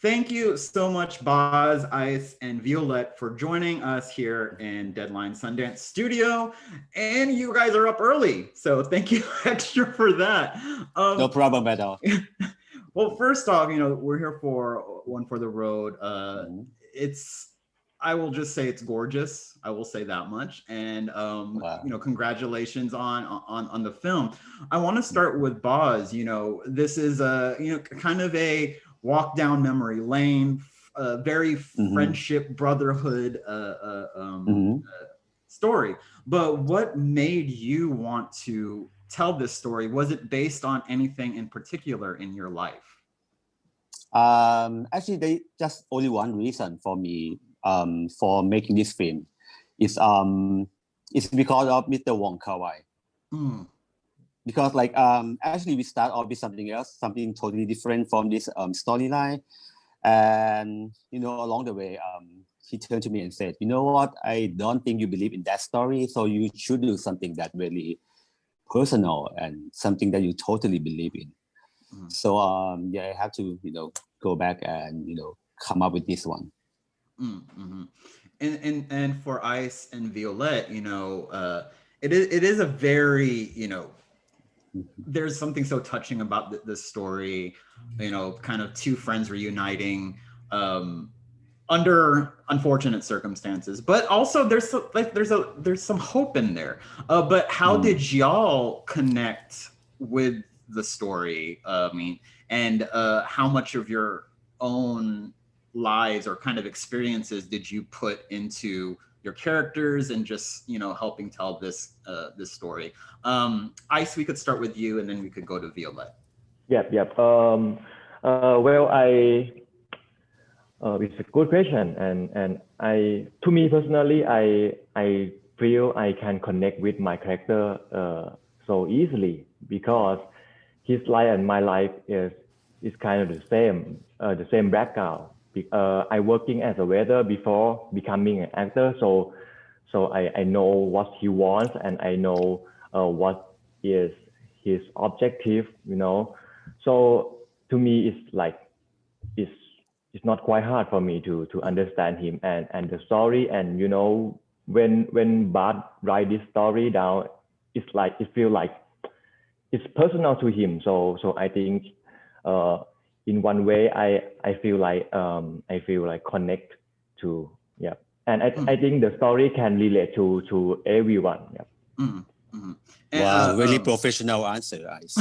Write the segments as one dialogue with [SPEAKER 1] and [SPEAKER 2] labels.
[SPEAKER 1] Thank you so much, Boz, Ice, and Violette for joining us here in Deadline Sundance Studio. And you guys are up early, so thank you extra for that.
[SPEAKER 2] No problem at all.
[SPEAKER 1] Well, first off, we're here for One for the Road. I will just say it's gorgeous. I will say that much. And
[SPEAKER 2] Wow.
[SPEAKER 1] congratulations on the film. I want to start with Boz. This is a kind of a walk down memory lane, very friendship, brotherhood story. But what made you want to tell this story? Was it based on anything in particular in your life?
[SPEAKER 2] Actually, they just only one reason for me for making this film. It's because of Mr. Wong Kar-wai. Because actually we start off with something else, something totally different from this storyline, and along the way he turned to me and said, "You know what? I don't think you believe in that story, so you should do something that really personal and something that you totally believe in." So I have to go back and come up with this one.
[SPEAKER 1] And for Ice and Violette, it is a very there's something so touching about this story, kind of two friends reuniting under unfortunate circumstances, but also there's some hope in there. But how did y'all connect with the story? And how much of your own lives or kind of experiences did you put into your characters and just helping tell this story? Ice, we could start with you and then we could go to Violette.
[SPEAKER 3] Yep. It's a good question, and to me personally, I feel I can connect with my character so easily because his life and my life is kind of the same background. I working as a waiter before becoming an actor, so I know what he wants and I know what is his objective, So to me, it's not quite hard for me to understand him and the story. And when Bart write this story down, it feels like it's personal to him. So I think in one way I feel like connect to and I think the story can relate to everyone.
[SPEAKER 2] Wow, really professional answer, Ice.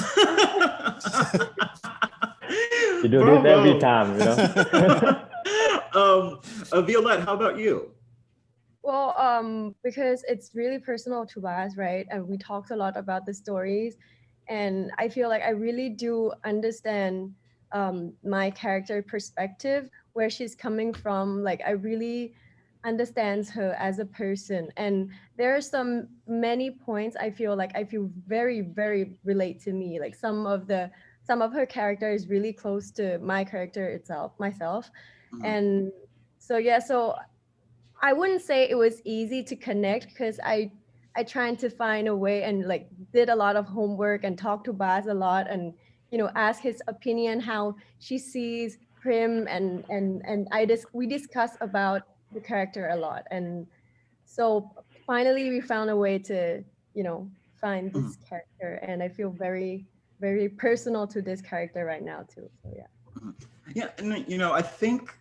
[SPEAKER 3] You do this every time,
[SPEAKER 1] Violette, how about you?
[SPEAKER 4] Well, because it's really personal to us, right? And we talked a lot about the stories, and I feel like I really do understand my character perspective, where she's coming from. Like I really understands her as a person, and there are many points I feel very, very relate to me. Like some of her character is really close to my character myself. And so I wouldn't say it was easy to connect because I tried to find a way and did a lot of homework and talked to Baz a lot and ask his opinion how she sees Prim, and we discussed about the character a lot, and so finally we found a way to find this character, and I feel very, very personal to this character right now too. So
[SPEAKER 1] and I think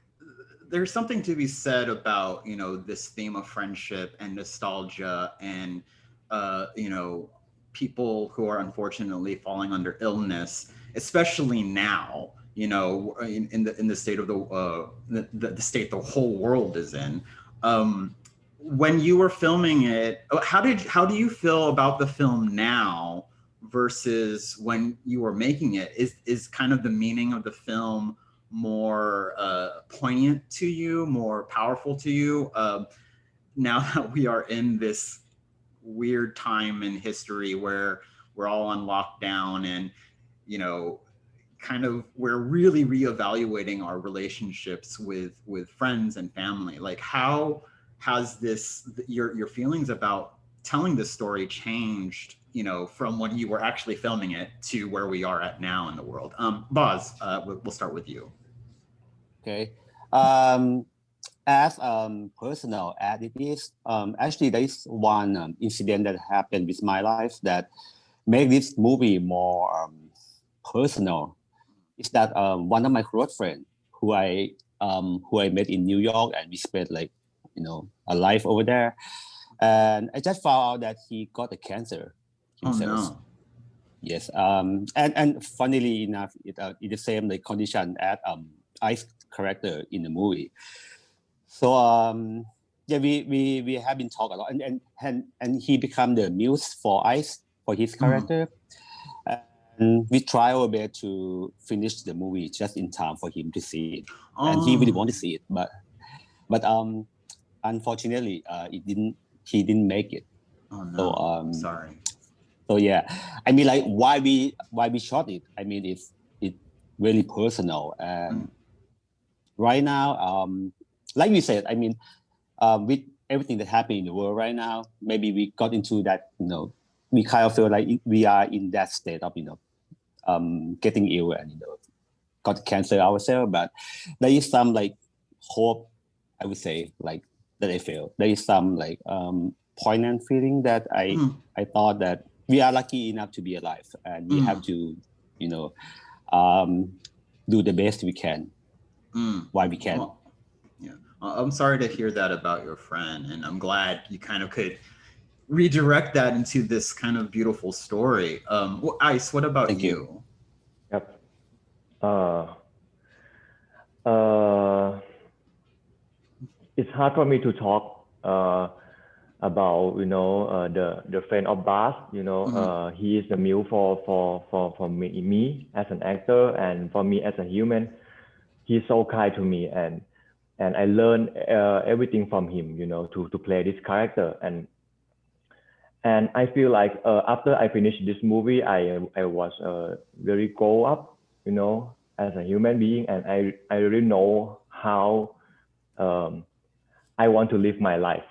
[SPEAKER 1] there's something to be said about this theme of friendship and nostalgia and people who are unfortunately falling under illness, especially now, in the state of the state the whole world is in. When you were filming it, how do you feel about the film now versus when you were making it? Is kind of the meaning of the film more poignant to you, more powerful to you, now that we are in this weird time in history where we're all on lockdown and kind of we're really reevaluating our relationships with friends and family? Like, how has your feelings about telling this story changed from when you were actually filming it to where we are at now in the world? Boz, we'll start with you.
[SPEAKER 2] Okay. As personal as it is, actually there is one incident that happened with my life that made this movie more personal. Is that one of my close friends who I met in New York, and we spent a life over there, and I just found out that he got a cancer himself.
[SPEAKER 1] Oh no.
[SPEAKER 2] Yes, and funnily enough, it's the same condition as Ice character in the movie. So yeah, we have been talking a lot, and he become the muse for Ice for his character, and we try our best to finish the movie just in time for him to see it, and he really want to see it, but unfortunately, he didn't make it.
[SPEAKER 1] Oh no.
[SPEAKER 2] So
[SPEAKER 1] sorry.
[SPEAKER 2] So yeah, I mean, like why we shot it. I mean, it's really personal. And right now, like we said, I mean, with everything that happened in the world right now, maybe we got into that. We kind of feel like we are in that state of getting ill and got cancer ourselves. But there is some hope. I would say that I feel there is some poignant feeling that I thought that we are lucky enough to be alive, and we have to, do the best we can while we can.
[SPEAKER 1] Well, yeah, I'm sorry to hear that about your friend, and I'm glad you kind of could redirect that into this kind of beautiful story. Ice, what about you?
[SPEAKER 3] Yep. It's hard for me to talk about the friend of Bas. He is the muse for me as an actor, and for me as a human. He's so kind to me, and I learned everything from him, to play this character. And I feel like after I finished this movie, I was very grow up, as a human being, and I really know how I want to live my life.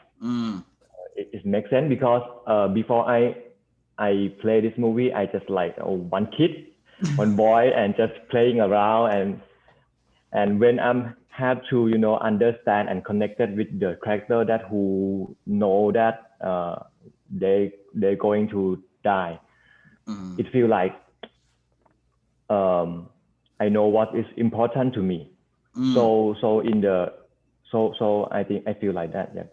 [SPEAKER 3] It makes sense because before I play this movie, I just one kid, one boy, and just playing around. And when I'm have to understand and connected with the character that who know that they're going to die, it feels like I know what is important to me. So I think I feel like that. Yeah.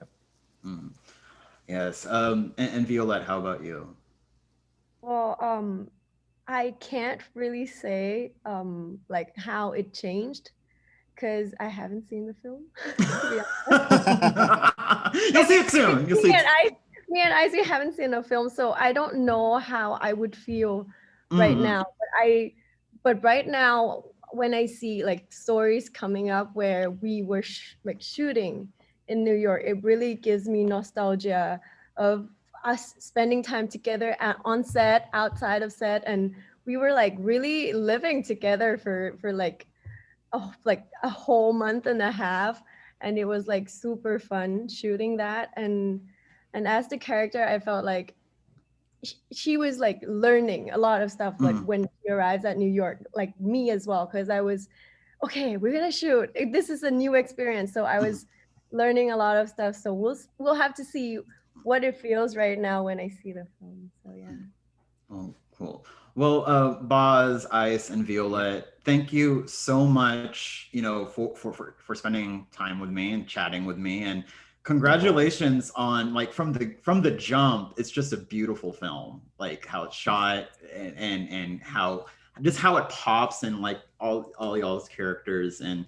[SPEAKER 1] Yes. And Violette, how about you?
[SPEAKER 4] Well, I can't really say how it changed because I haven't seen the film.
[SPEAKER 1] You'll see it soon.
[SPEAKER 4] Me and Izzy haven't seen the film, so I don't know how I would feel right now. But right now, when I see stories coming up where we were shooting in New York, it really gives me nostalgia of us spending time together on set, outside of set, and we were really living together for a whole month and a half, and it was super fun shooting that. And as the character, I felt like she was learning a lot of stuff when she arrives at New York, like me as well, because I was okay, we're gonna shoot, this is a new experience, so I was learning a lot of stuff. So we'll have to see what it feels right now when I see the film. So yeah.
[SPEAKER 1] Oh, cool. Well, Boz, Ice, and Violette, thank you so much, for spending time with me and chatting with me, and congratulations on from the jump. It's just a beautiful film, how it's shot and how it pops, and all y'all's characters, and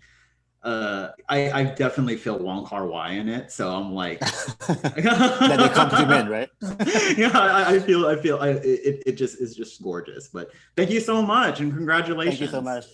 [SPEAKER 1] I definitely feel Wong Kar-wai in it, so I'm
[SPEAKER 2] that they compliment, right?
[SPEAKER 1] Yeah, I feel it just is just gorgeous. But thank you so much, and congratulations.
[SPEAKER 2] Thank you so much.